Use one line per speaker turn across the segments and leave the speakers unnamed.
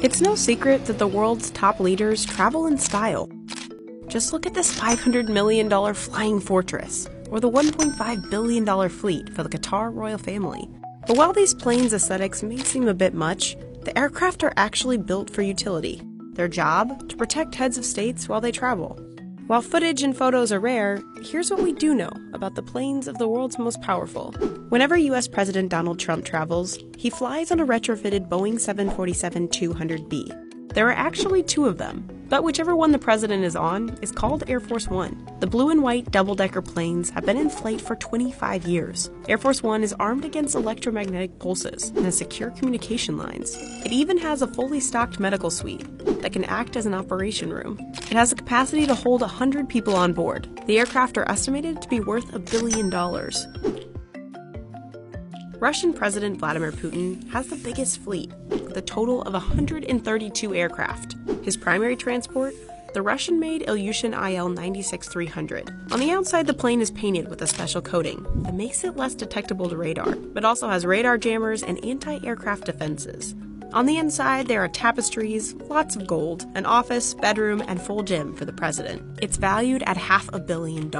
It's no secret that the world's top leaders travel in style. Just look at this $500 million flying fortress, or the $1.5 billion fleet for the Qatar royal family. But while these planes' aesthetics may seem a bit much, the aircraft are actually built for utility. Their job? To protect heads of states while they travel. While footage and photos are rare, here's what we do know about the planes of the world's most powerful. Whenever US President Donald Trump travels, he flies on a retrofitted Boeing 747-200B. There are actually two of them, but whichever one the president is on is called Air Force One. The blue and white double-decker planes have been in flight for 25 years. Air Force One is armed against electromagnetic pulses and has secure communication lines. It even has a fully stocked medical suite that can act as an operation room. It has the capacity to hold 100 people on board. The aircraft are estimated to be worth $1 billion. Russian President Vladimir Putin has the biggest fleet, with a total of 132 aircraft. His primary transport? The Russian-made Ilyushin IL-96-300. On the outside, the plane is painted with a special coating that makes it less detectable to radar, but also has radar jammers and anti-aircraft defenses. On the inside, there are tapestries, lots of gold, an office, bedroom, and full gym for the president. It's valued at $500 million.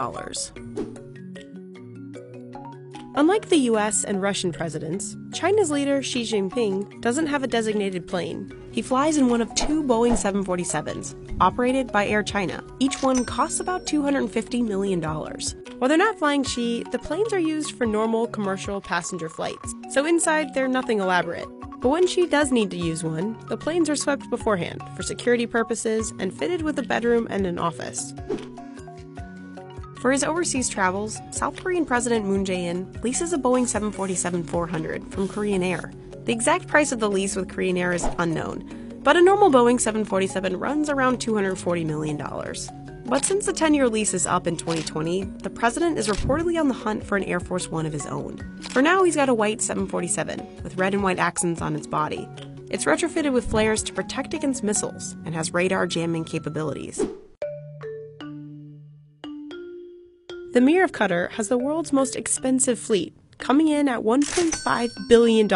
Unlike the US and Russian presidents, China's leader Xi Jinping doesn't have a designated plane. He flies in one of two Boeing 747s, operated by Air China. Each one costs about $250 million. While they're not flying Xi, the planes are used for normal commercial passenger flights, so inside they're nothing elaborate. But when Xi does need to use one, the planes are swept beforehand for security purposes and fitted with a bedroom and an office. For his overseas travels, South Korean President Moon Jae-in leases a Boeing 747-400 from Korean Air. The exact price of the lease with Korean Air is unknown, but a normal Boeing 747 runs around $240 million. But since the 10-year lease is up in 2020, the president is reportedly on the hunt for an Air Force One of his own. For now, he's got a white 747 with red and white accents on its body. It's retrofitted with flares to protect against missiles and has radar jamming capabilities. The Emir of Qatar has the world's most expensive fleet, coming in at $1.5 billion.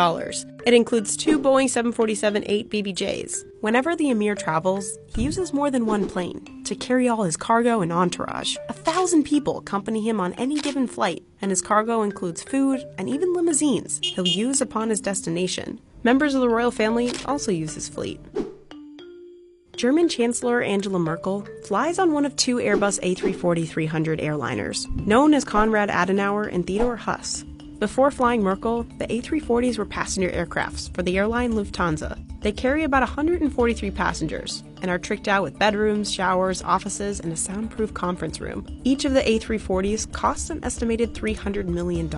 It includes two Boeing 747-8 BBJs. Whenever the Emir travels, he uses more than one plane to carry all his cargo and entourage. 1,000 people accompany him on any given flight, and his cargo includes food and even limousines he'll use upon his destination. Members of the royal family also use his fleet. German Chancellor Angela Merkel flies on one of two Airbus A340-300 airliners, known as Konrad Adenauer and Theodor Heuss. Before flying Merkel, the A340s were passenger aircrafts for the airline Lufthansa. They carry about 143 passengers and are tricked out with bedrooms, showers, offices, and a soundproof conference room. Each of the A340s costs an estimated $300 million.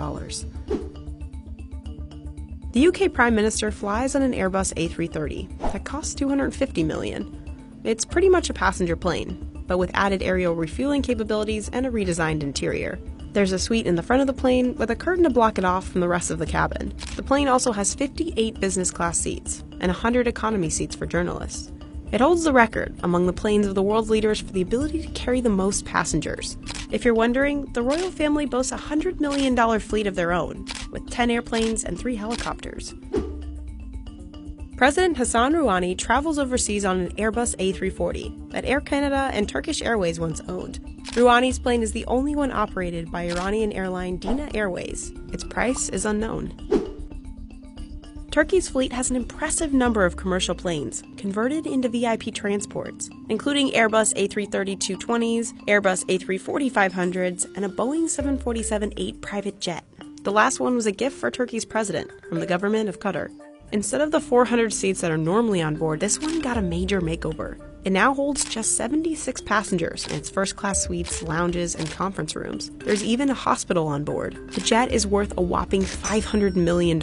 The UK Prime Minister flies on an Airbus A330 that costs $250 million. It's pretty much a passenger plane, but with added aerial refueling capabilities and a redesigned interior. There's a suite in the front of the plane with a curtain to block it off from the rest of the cabin. The plane also has 58 business class seats and 100 economy seats for journalists. It holds the record among the planes of the world's leaders for the ability to carry the most passengers. If you're wondering, the royal family boasts a $100 million fleet of their own, with 10 airplanes and 3 helicopters. President Hassan Rouhani travels overseas on an Airbus A340 that Air Canada and Turkish Airways once owned. Rouhani's plane is the only one operated by Iranian airline Dina Airways. Its price is unknown. Turkey's fleet has an impressive number of commercial planes converted into VIP transports, including Airbus A330-220s, Airbus A340-500s, and a Boeing 747-8 private jet. The last one was a gift for Turkey's president from the government of Qatar. Instead of the 400 seats that are normally on board, this one got a major makeover. It now holds just 76 passengers in its first-class suites, lounges, and conference rooms. There's even a hospital on board. The jet is worth a whopping $500 million.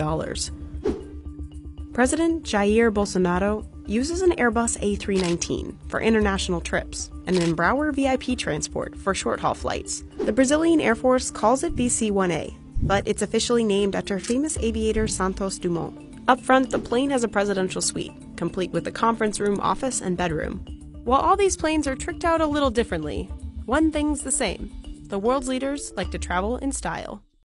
President Jair Bolsonaro uses an Airbus A319 for international trips and an Embraer VIP transport for short-haul flights. The Brazilian Air Force calls it VC-1A, but it's officially named after famous aviator Santos Dumont. Up front, the plane has a presidential suite, complete with a conference room, office, and bedroom. While all these planes are tricked out a little differently, one thing's the same: the world's leaders like to travel in style.